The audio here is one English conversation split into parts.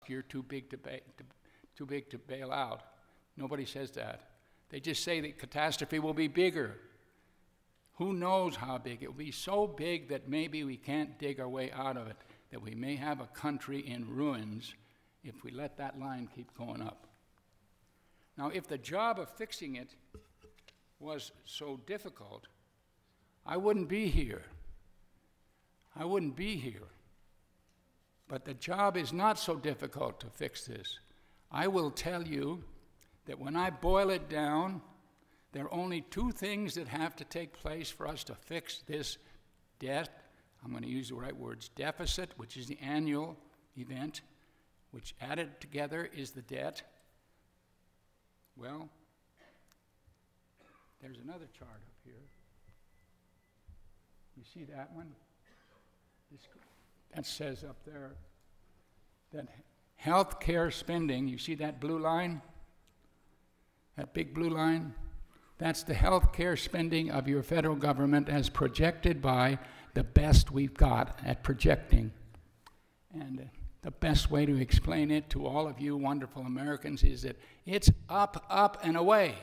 you're too big to bail out. Nobody says that. They just say the catastrophe will be bigger. Who knows how big? It will be so big that maybe we can't dig our way out of it, that we may have a country in ruins if we let that line keep going up. Now, if the job of fixing it was so difficult, I wouldn't be here. I wouldn't be here. But the job is not so difficult to fix this. I will tell you that when I boil it down, there are only two things that have to take place for us to fix this debt. I'm going to use the right words: deficit, which is the annual event, which added together is the debt. Well, there's another chart up here. You see that one? That says up there that health care spending, you see that blue line? That big blue line? That's the health care spending of your federal government as projected by the best we've got at projecting. And the best way to explain it to all of you wonderful Americans is that it's up, up, and away.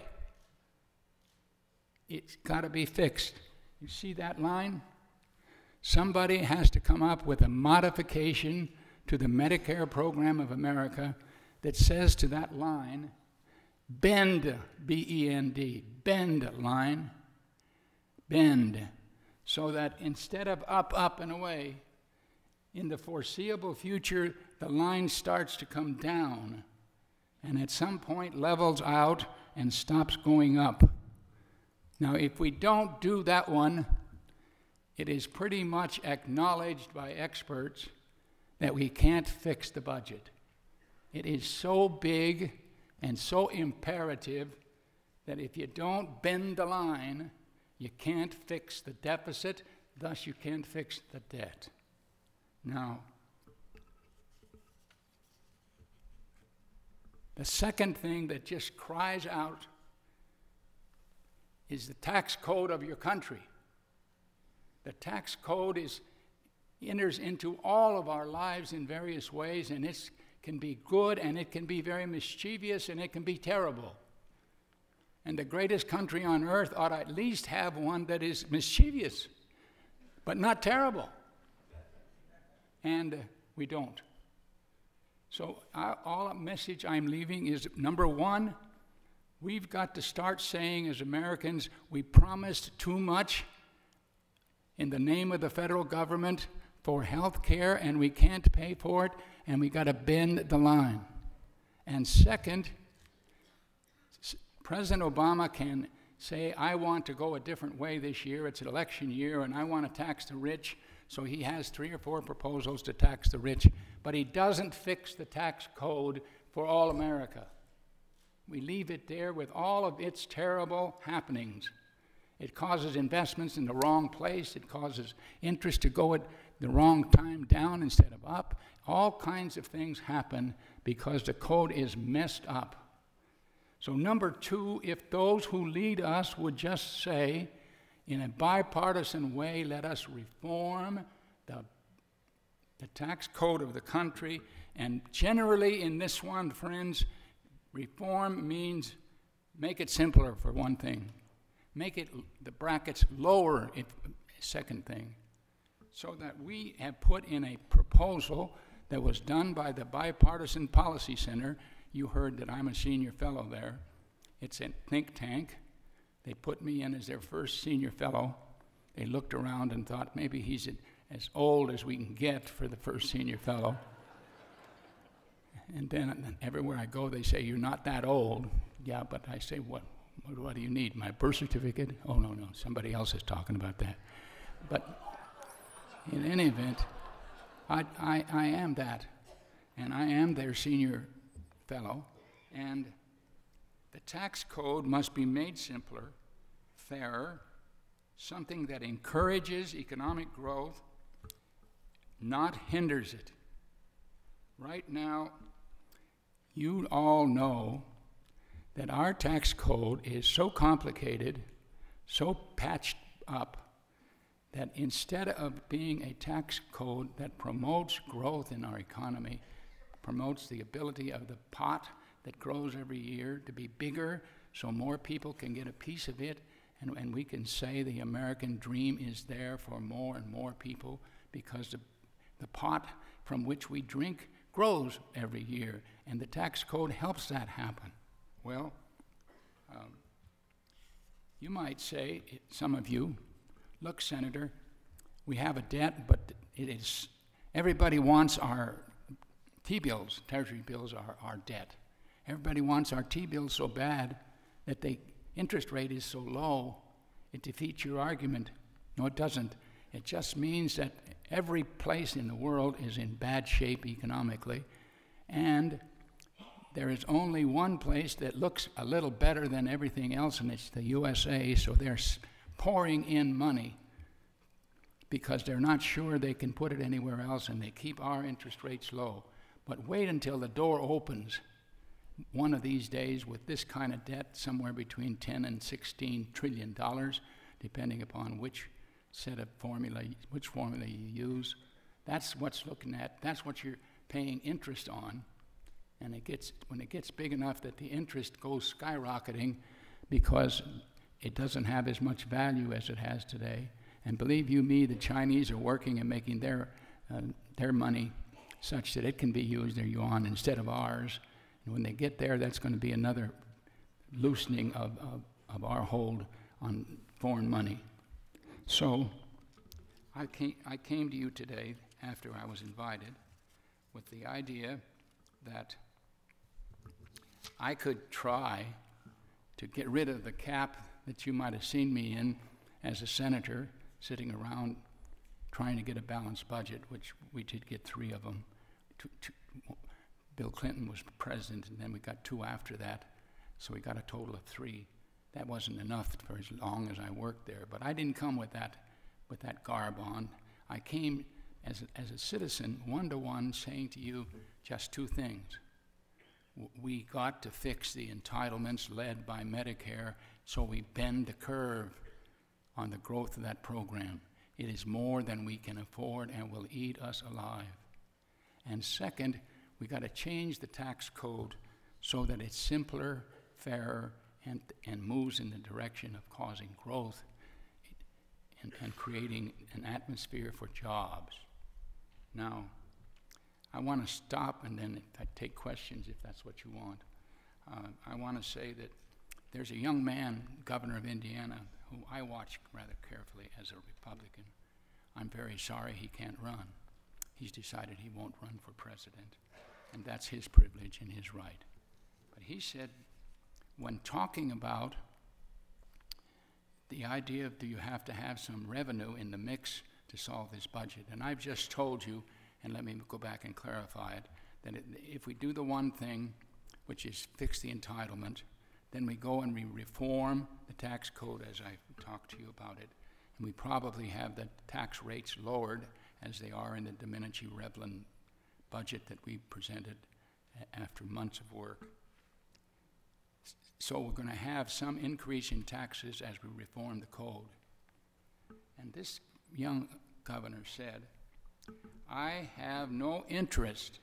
It's got to be fixed. You see that line? Somebody has to come up with a modification to the Medicare program of America that says to that line, bend, B-E-N-D, bend line, bend, so that instead of up, up, and away, in the foreseeable future, the line starts to come down and at some point levels out and stops going up. Now, if we don't do that one, it is pretty much acknowledged by experts that we can't fix the budget. It is so big and so imperative that if you don't bend the line, you can't fix the deficit, thus you can't fix the debt. Now, the second thing that just cries out is the tax code of your country. The tax code enters into all of our lives in various ways, and it can be good, and it can be very mischievous, and it can be terrible. And the greatest country on earth ought to at least have one that is mischievous, but not terrible. And we don't. So all the message I'm leaving is, number one, we've got to start saying as Americans, we promised too much in the name of the federal government for health care, and we can't pay for it, and we got to bend the line. And second, President Obama can say, I want to go a different way this year. It's an election year, and I want to tax the rich. So he has 3 or 4 proposals to tax the rich, but he doesn't fix the tax code for all America. We leave it there with all of its terrible happenings. It causes investments in the wrong place. It causes interest to go at the wrong time down instead of up. All kinds of things happen because the code is messed up. So number 2, if those who lead us would just say, in a bipartisan way, let us reform the tax code of the country. And generally in this one, friends, reform means make it simpler, for one thing. Make it the brackets lower, second thing. So that we have put in a proposal that was done by the Bipartisan Policy Center. You heard that I'm a senior fellow there. It's a think tank. They put me in as their first senior fellow. They looked around and thought maybe he's as old as we can get for the first senior fellow. And then everywhere I go, they say, you're not that old. Yeah, but I say, what do you need? My birth certificate? Oh, no, somebody else is talking about that. But in any event, I am that. And I am their senior fellow. And the tax code must be made simpler, fairer, something that encourages economic growth, not hinders it. Right now, you all know that our tax code is so complicated, so patched up, that instead of being a tax code that promotes growth in our economy, promotes the ability of the pot that grows every year to be bigger so more people can get a piece of it, and we can say the American dream is there for more and more people because the pot from which we drink grows every year, and the tax code helps that happen. Well, you might say, some of you, look, Senator, we have a debt, but everybody wants our T-bills, Treasury bills are our debt. Everybody wants our T-bills so bad that the interest rate is so low, it defeats your argument. No, it doesn't. It just means that every place in the world is in bad shape economically, and there is only one place that looks a little better than everything else, and it's the USA, so they're pouring in money because they're not sure they can put it anywhere else, and they keep our interest rates low. But wait until the door opens one of these days with this kind of debt, somewhere between $10 and $16 trillion, depending upon which formula you use. That's what's looking at, that's what you're paying interest on. And when it gets big enough that the interest goes skyrocketing because it doesn't have as much value as it has today. And believe you me, the Chinese are working and making their money such that it can be used, their yuan, instead of ours. And when they get there, that's going to be another loosening of our hold on foreign money. So I came to you today after I was invited with the idea that I could try to get rid of the cap that you might have seen me in as a senator, sitting around trying to get a balanced budget, which we did get 3 of them. Bill Clinton was president, and then we got 2 after that, so we got a total of 3. That wasn't enough for as long as I worked there, but I didn't come with that garb on. I came as a citizen, one-to-one, saying to you just 2 things. We got to fix the entitlements led by Medicare so we bend the curve on the growth of that program. It is more than we can afford and will eat us alive. And second, we got to change the tax code so that it's simpler, fairer, and moves in the direction of causing growth and creating an atmosphere for jobs. Now, I want to stop and then I take questions if that's what you want. I want to say that there's a young man, governor of Indiana, who I watch rather carefully as a Republican. I'm very sorry he can't run. He's decided he won't run for president, and that's his privilege and his right. But he said, when talking about the idea of do you have to have some revenue in the mix to solve this budget, and I've just told you, and let me go back and clarify it, that if we do the one thing, which is fix the entitlement, then we go and we reform the tax code as I talked to you about it, and we probably have the tax rates lowered as they are in the Domenici-Revlin budget that we presented after months of work. So we're going to have some increase in taxes as we reform the code. And this young governor said, I have no interest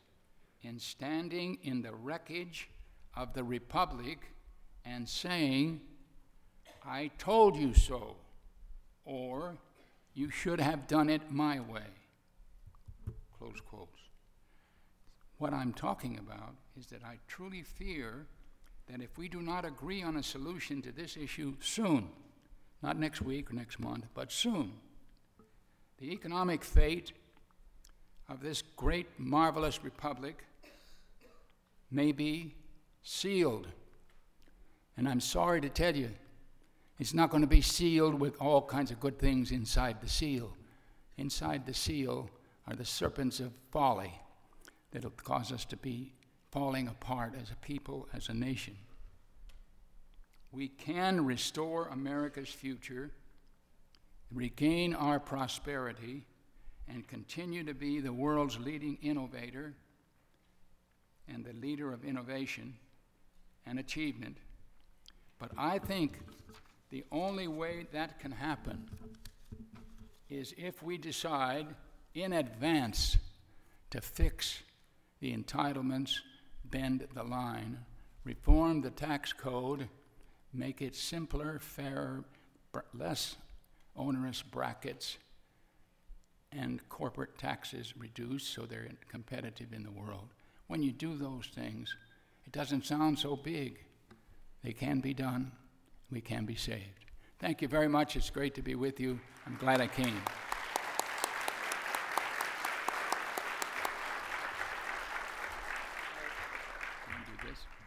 in standing in the wreckage of the Republic and saying, I told you so, or you should have done it my way, close quotes. What I'm talking about is that I truly fear that if we do not agree on a solution to this issue soon, not next week or next month, but soon, the economic fate of this great, marvelous republic may be sealed. And I'm sorry to tell you, it's not going to be sealed with all kinds of good things inside the seal. Inside the seal are the serpents of folly that'll cause us to be falling apart as a people, as a nation. We can restore America's future, regain our prosperity, and continue to be the world's leading innovator and the leader of innovation and achievement. But I think the only way that can happen is if we decide in advance to fix the entitlements, bend the line, reform the tax code, make it simpler, fairer, less onerous brackets, and corporate taxes reduced so they're competitive in the world. When you do those things, it doesn't sound so big. They can be done. We can be saved. Thank you very much. It's great to be with you. I'm glad I came.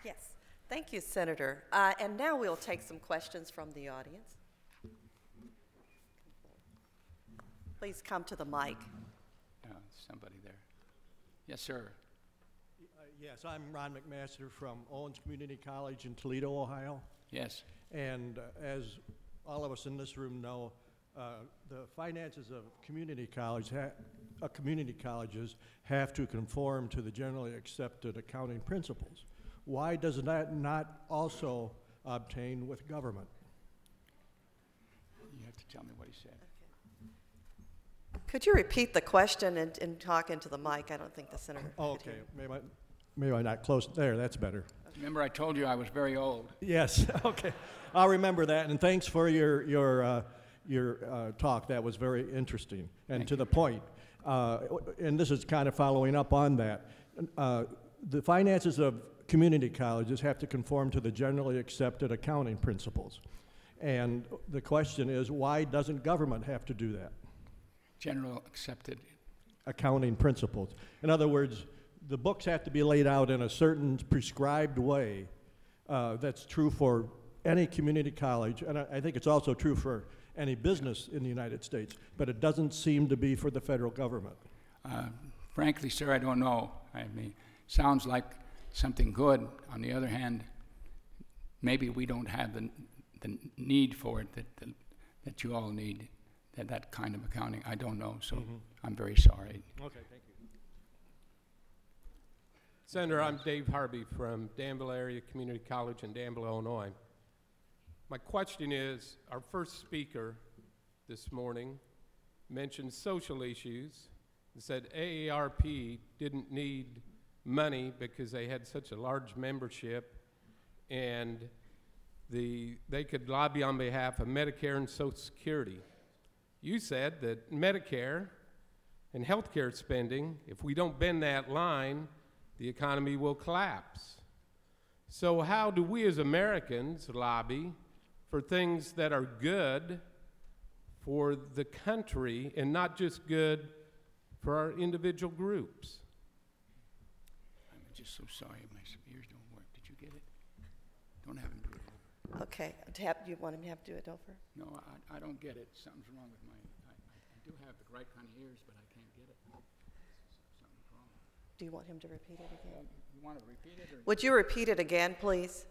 Yes. Thank you, Senator. And now we'll take some questions from the audience. Please come to the mic. Somebody there. Yes, sir. Yes, I'm Ron McMaster from Owens Community College in Toledo, Ohio. Yes. And as all of us in this room know, the finances of community colleges have to conform to the generally accepted accounting principles. Why does that not also obtain with government? You have to tell me what he said. Could you repeat the question and talk into the mic? I don't think the senator could Okay, hear. maybe I'm not close. There, that's better. Remember I told you I was very old. Yes, okay. I'll remember that, and thanks for your talk. That was very interesting and to the point. And this is kind of following up on that. The finances of community colleges have to conform to the generally accepted accounting principles. And the question is, why doesn't government have to do that? General accepted. Accounting principles. In other words, the books have to be laid out in a certain prescribed way. That's true for any community college, and I think it's also true for any business in the United States, but it doesn't seem to be for the federal government. Frankly, sir, I don't know. I mean, sounds like something good. On the other hand, maybe we don't have the need for it that you all need, that kind of accounting. I don't know, so I'm very sorry. Okay, thank you. Senator, I'm Dave Harvey from Danville Area Community College in Danville, Illinois. My question is, our first speaker this morning mentioned social issues and said AARP didn't need money because they had such a large membership and they could lobby on behalf of Medicare and Social Security. You said that Medicare and healthcare spending, if we don't bend that line, the economy will collapse. So how do we as Americans lobby for things that are good for the country and not just good for our individual groups? I'm just so sorry. My ears don't work. Did you get it? Don't have him do it over. Okay. You want him to have to do it over? No, I don't get it. Something's wrong with my, I do have the right kind of ears, but I can't get it. Something's wrong. Do you want him to repeat it again? You want to repeat it? Or? Would you repeat it again, please?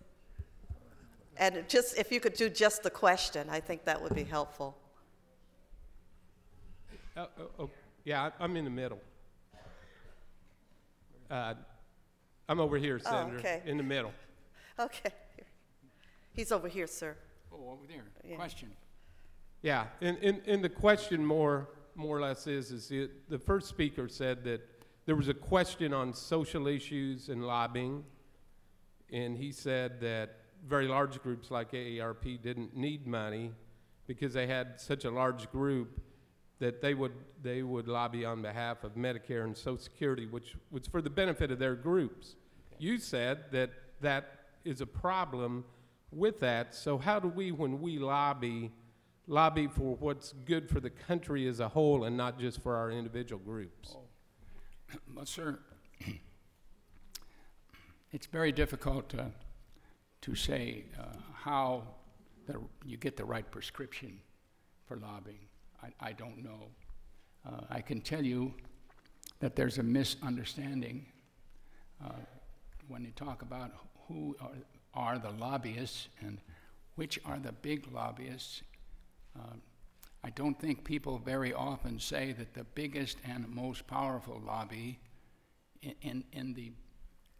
And just if you could do just the question, I think that would be helpful. Yeah, I'm in the middle. I'm over here, Senator, okay. in the middle. Okay. He's over here, sir. Oh, over there. Yeah. Question. Yeah, and the question more or less is the first speaker said that there was a question on social issues and lobbying, and he said that very large groups like AARP didn't need money because they had such a large group that they would lobby on behalf of Medicare and Social Security, which was for the benefit of their groups. Okay. You said that is a problem with that, so how do we, when we lobby for what's good for the country as a whole and not just for our individual groups? Oh. Well, sir, it's very difficult to say how you get the right prescription for lobbying. I don't know. I can tell you that there's a misunderstanding when you talk about who are the lobbyists and which are the big lobbyists. I don't think people very often say that the biggest and most powerful lobby, in the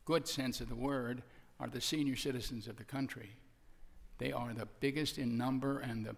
good sense of the word, are the senior citizens of the country. They are the biggest in number and the